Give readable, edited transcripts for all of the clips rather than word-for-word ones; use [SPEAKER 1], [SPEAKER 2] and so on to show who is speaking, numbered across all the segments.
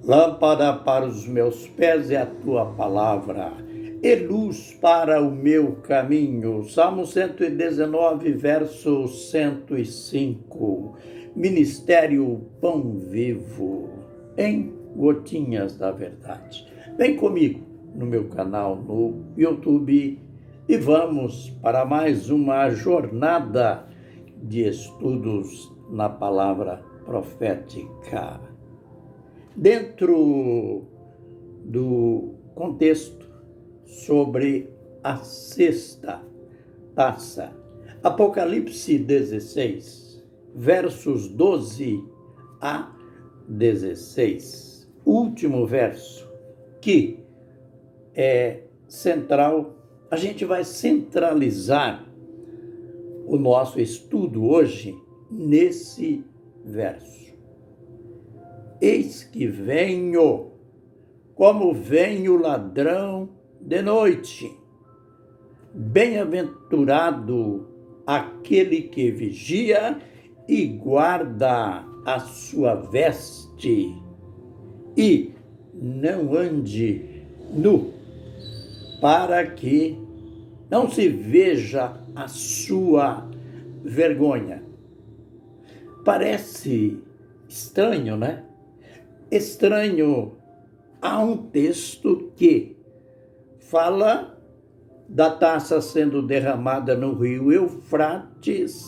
[SPEAKER 1] Lâmpada para os meus pés é a tua palavra, e luz para o meu caminho. Salmo 119, verso 105. Ministério Pão Vivo, em Gotinhas da Verdade. Vem comigo no meu canal no YouTube e vamos para mais uma jornada de estudos na palavra profética. Dentro do contexto sobre a sexta taça, Apocalipse 16, versos 12 a 16, último verso, que é central. A gente vai centralizar o nosso estudo hoje nesse verso. Eis que venho, como vem o ladrão de noite. Bem-aventurado aquele que vigia e guarda a sua veste, e não ande nu, para que não se veja a sua vergonha. Parece estranho, né? Estranho a um texto que fala da taça sendo derramada no rio Eufrates,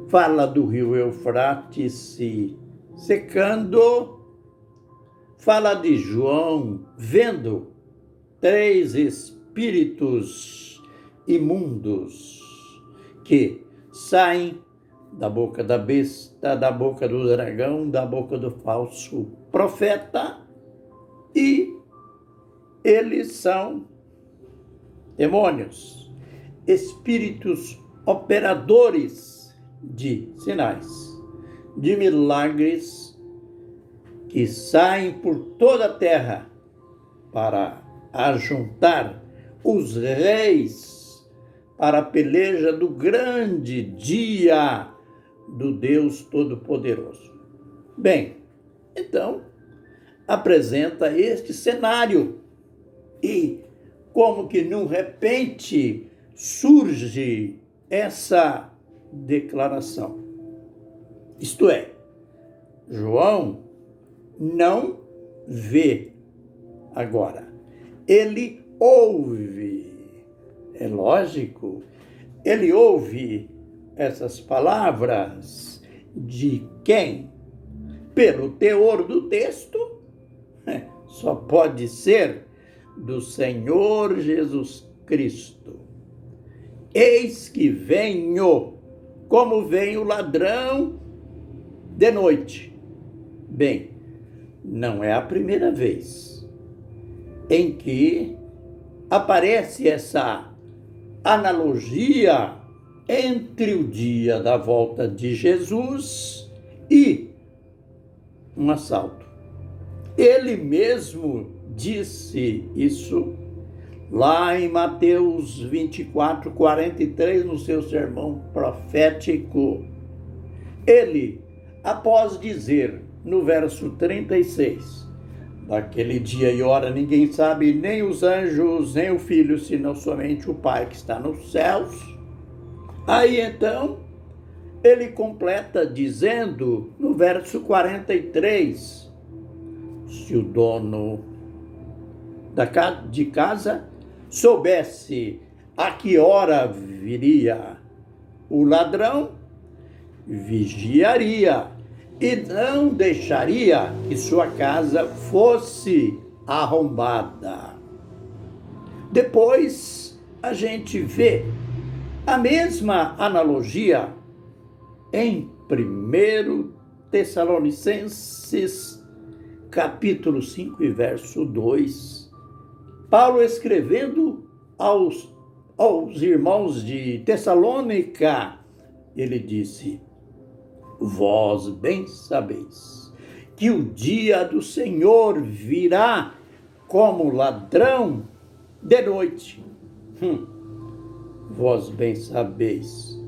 [SPEAKER 1] fala do rio Eufrates se secando, fala de João vendo 3 espíritos imundos que saem da boca da besta, da boca do dragão, da boca do falso profeta, e eles são demônios, espíritos operadores de sinais, de milagres, que saem por toda a terra para ajuntar os reis para a peleja do grande dia do Deus Todo-Poderoso. Bem, então, apresenta este cenário e, como que num repente, surge essa declaração. Isto é, João não vê agora, ele ouve. É lógico, ele ouve essas palavras de quem? Pelo teor do texto, só pode ser do Senhor Jesus Cristo. Eis que venho, como vem o ladrão de noite. Bem, não é a primeira vez em que aparece essa analogia entre o dia da volta de Jesus e um assalto. Ele mesmo disse isso lá em Mateus 24, 43, no seu sermão profético. Ele, após dizer no verso 36, daquele dia e hora ninguém sabe, nem os anjos, nem o Filho, senão somente o Pai que está nos céus. Aí então, ele completa dizendo no verso 43, se o dono de casa soubesse a que hora viria o ladrão, vigiaria e não deixaria que sua casa fosse arrombada. Depois a gente vê a mesma analogia em 1 Tessalonicenses, capítulo 5 e verso 2. Paulo escrevendo aos irmãos de Tessalônica, ele disse: vós bem sabeis que o dia do Senhor virá como ladrão de noite. Vós bem sabeis.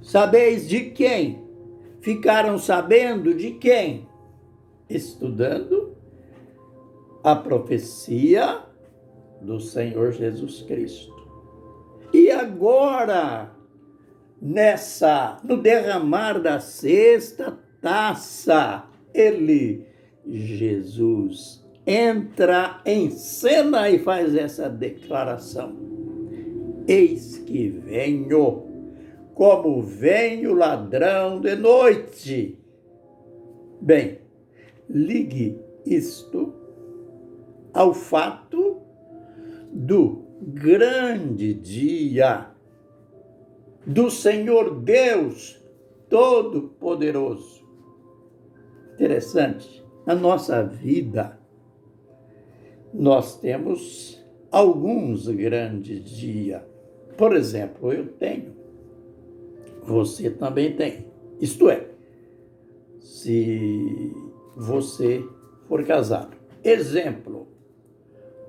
[SPEAKER 1] Sabeis de quem? Ficaram sabendo de quem? Estudando a profecia do Senhor Jesus Cristo. E agora, no derramar da sexta taça, Jesus, entra em cena e faz essa declaração: eis que venho, como vem o ladrão de noite. Bem, ligue isto ao fato do grande dia do Senhor Deus Todo-Poderoso. Interessante, na nossa vida, nós temos alguns grandes dias. Por exemplo, eu tenho, você também tem. Isto é, se você for casado. Exemplo,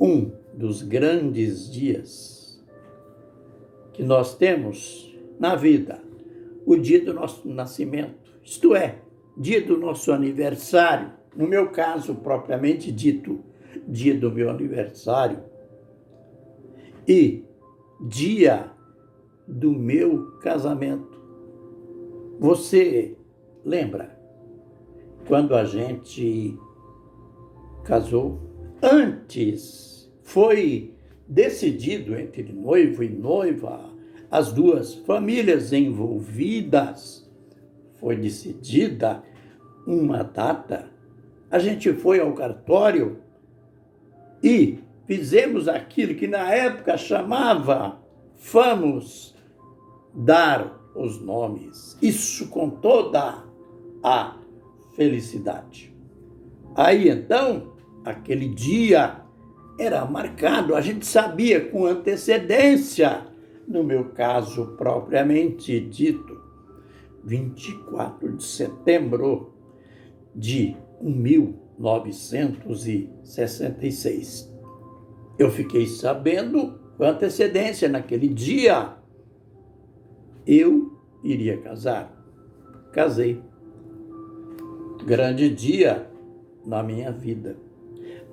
[SPEAKER 1] um dos grandes dias que nós temos na vida, o dia do nosso nascimento, isto é, dia do nosso aniversário. No meu caso, propriamente dito, dia do meu aniversário e dia do meu casamento. Você lembra quando a gente casou? Antes foi decidido entre noivo e noiva, as duas famílias envolvidas, foi decidida uma data. A gente foi ao cartório e fizemos aquilo que na época chamava, vamos dar os nomes. Isso com toda a felicidade. Aí então, aquele dia era marcado, a gente sabia com antecedência, no meu caso propriamente dito, 24 de setembro de 1966. Eu fiquei sabendo com antecedência, naquele dia, eu iria casar. Casei. Grande dia na minha vida.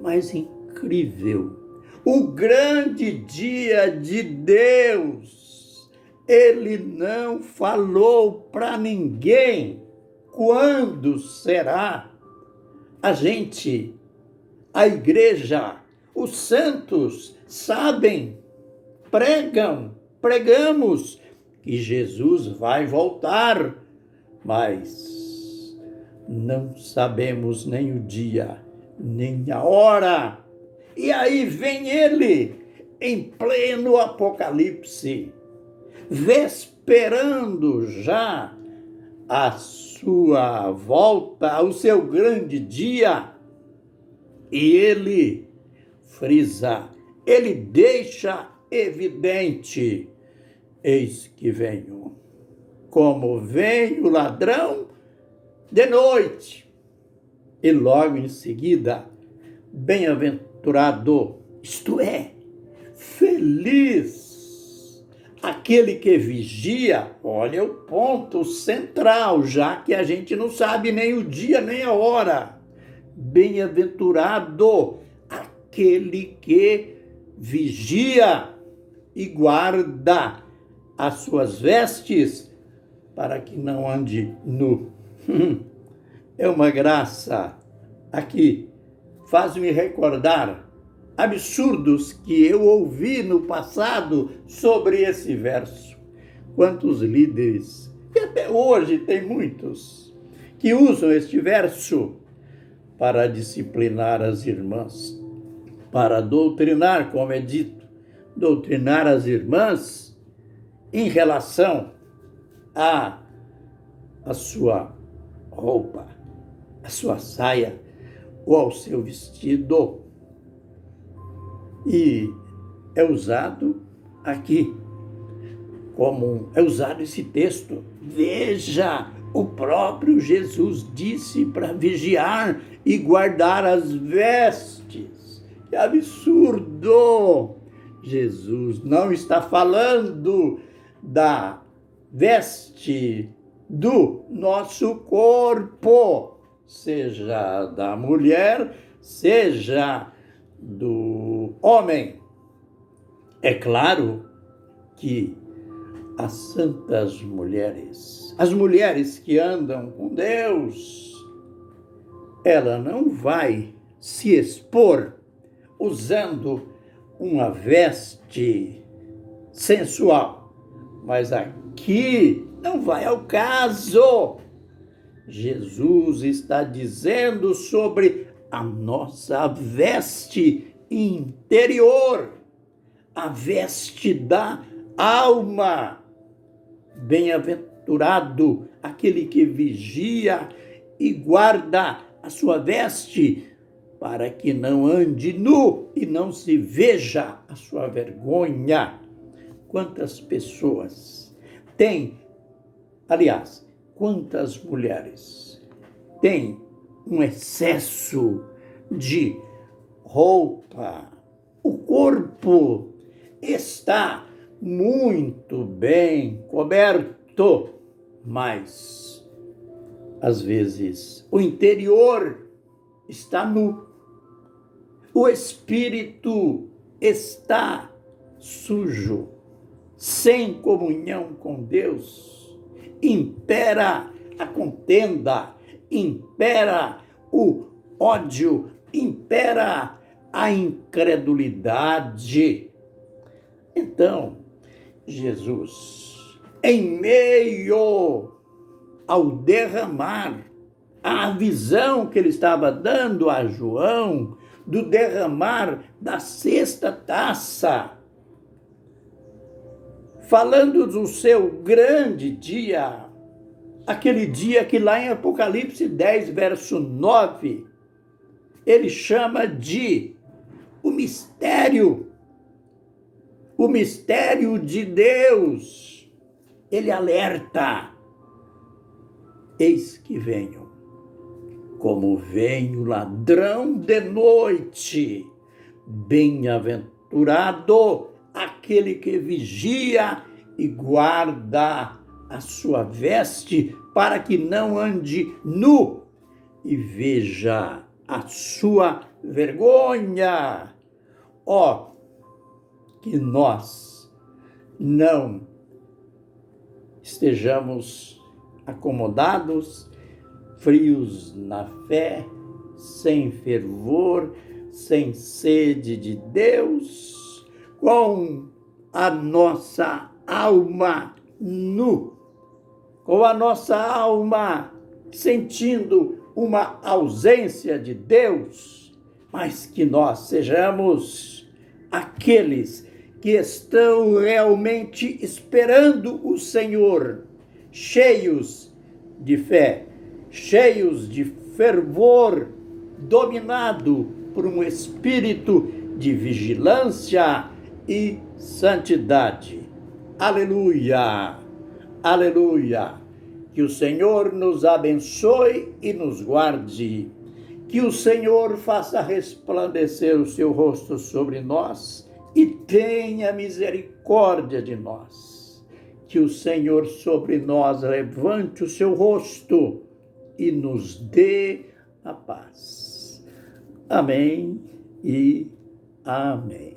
[SPEAKER 1] Mas incrível, o grande dia de Deus, Ele não falou para ninguém quando será. A igreja, os santos sabem, pregamos que Jesus vai voltar, mas não sabemos nem o dia, nem a hora. E aí vem ele, em pleno Apocalipse, vesperando já a sua volta, o seu grande dia. E ele frisa, ele deixa evidente: eis que venho, como vem o ladrão de noite. E logo em seguida, bem-aventurado, isto é, feliz, aquele que vigia. Olha o ponto central, já que a gente não sabe nem o dia nem a hora. Bem-aventurado aquele que vigia e guarda as suas vestes para que não ande nu. É uma graça. Aqui faz-me recordar absurdos que eu ouvi no passado sobre esse verso. Quantos líderes, e até hoje tem muitos, que usam este verso para disciplinar as irmãs, para doutrinar, como é dito, doutrinar as irmãs em relação à sua roupa, à sua saia ou ao seu vestido. E é usado aqui, é usado esse texto. Veja, o próprio Jesus disse para vigiar e guardar as vestes. Que absurdo! Jesus não está falando da veste do nosso corpo, seja da mulher, seja do homem. É claro que as santas mulheres, as mulheres que andam com Deus, ela não vai se expor usando uma veste sensual. Mas aqui não vai ao caso. Jesus está dizendo sobre a nossa veste interior, a veste da alma. Bem-aventurado aquele que vigia e guarda a sua veste, para que não ande nu e não se veja a sua vergonha. Quantas pessoas têm, aliás, quantas mulheres têm um excesso de roupa? O corpo está muito bem coberto, mas às vezes o interior está nu. O espírito está sujo, sem comunhão com Deus. Impera a contenda, impera o ódio, impera a incredulidade. Então, Jesus, em meio ao derramar, a visão que ele estava dando a João, do derramar da sexta taça, falando do seu grande dia, aquele dia que lá em Apocalipse 10, verso 9, ele chama de o mistério de Deus. Ele alerta: eis que venho, como vem o ladrão de noite. Bem-aventurado aquele que vigia e guarda a sua veste, para que não ande nu e veja a sua vergonha. Ó, que nós não estejamos acomodados, frios na fé, sem fervor, sem sede de Deus, com a nossa alma nu, com a nossa alma sentindo uma ausência de Deus, mas que nós sejamos aqueles que estão realmente esperando o Senhor, cheios de fé, cheios de fervor, dominado por um espírito de vigilância e santidade. Aleluia! Aleluia! Que o Senhor nos abençoe e nos guarde. Que o Senhor faça resplandecer o seu rosto sobre nós e tenha misericórdia de nós. Que o Senhor sobre nós levante o seu rosto e nos dê a paz. Amém e amém.